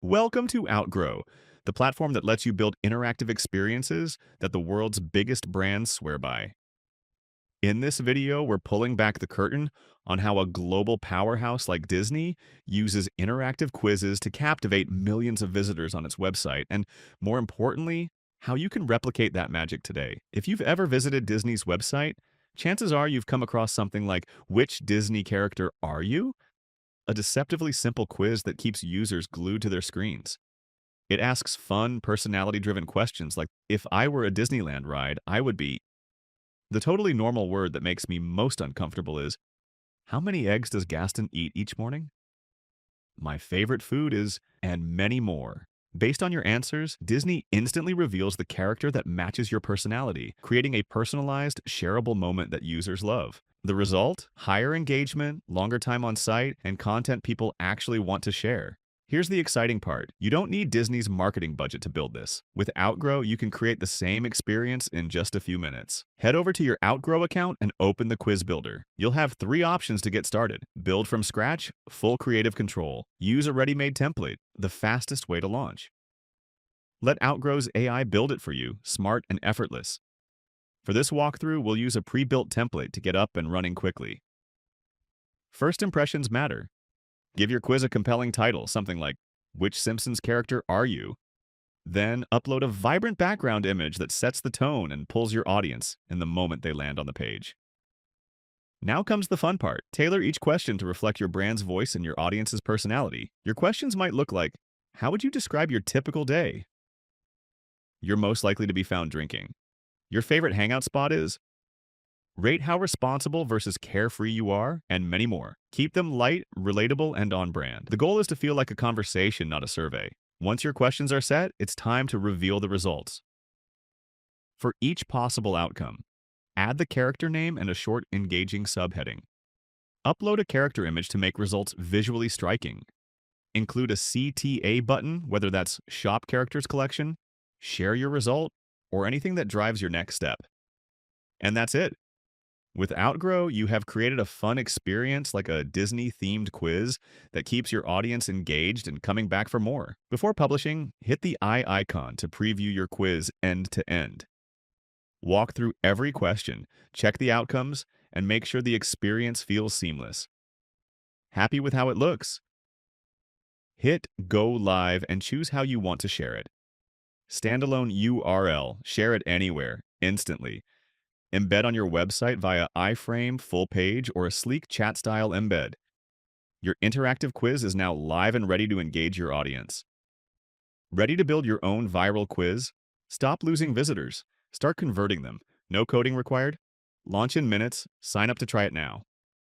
Welcome to Outgrow, the platform that lets you build interactive experiences that the world's biggest brands swear by. In this video, we're pulling back the curtain on how a global powerhouse like Disney uses interactive quizzes to captivate millions of visitors on its website, and more importantly, how you can replicate that magic today. If you've ever visited Disney's website, chances are you've come across something like, "Which Disney character are you?" A deceptively simple quiz that keeps users glued to their screens. It asks fun, personality-driven questions like, if I were a Disneyland ride, I would be. The totally normal word that makes me most uncomfortable is, how many eggs does Gaston eat each morning? My favorite food is, and many more. Based on your answers, Disney instantly reveals the character that matches your personality, creating a personalized, shareable moment that users love. The result? Higher engagement, longer time on site, and content people actually want to share. Here's the exciting part. You don't need Disney's marketing budget to build this. With Outgrow, you can create the same experience in just a few minutes. Head over to your Outgrow account and open the quiz builder. You'll have 3 options to get started. Build from scratch, full creative control. Use a ready-made template, the fastest way to launch. Let Outgrow's AI build it for you, smart and effortless. For this walkthrough, we'll use a pre-built template to get up and running quickly. First impressions matter. Give your quiz a compelling title, something like, "Which Simpsons character are you?" Then upload a vibrant background image that sets the tone and pulls your audience in the moment they land on the page. Now comes the fun part. Tailor each question to reflect your brand's voice and your audience's personality. Your questions might look like, how would you describe your typical day? You're most likely to be found drinking. Your favorite hangout spot is? Rate how responsible versus carefree you are, and many more. Keep them light, relatable, and on brand. The goal is to feel like a conversation, not a survey. Once your questions are set, it's time to reveal the results. For each possible outcome, add the character name and a short, engaging subheading. Upload a character image to make results visually striking. Include a CTA button, whether that's Shop Characters Collection, Share Your Result, or anything that drives your next step. And that's it. With Outgrow, you have created a fun experience like a Disney-themed quiz that keeps your audience engaged and coming back for more. Before publishing, hit the eye icon to preview your quiz end to end. Walk through every question, check the outcomes, and make sure the experience feels seamless. Happy with how it looks? Hit Go Live and choose how you want to share it. Standalone URL, share it anywhere, instantly. Embed on your website via iframe, full page, or a sleek chat-style embed. Your interactive quiz is now live and ready to engage your audience. Ready to build your own viral quiz? Stop losing visitors. Start converting them. No coding required? Launch in minutes. Sign up to try it now.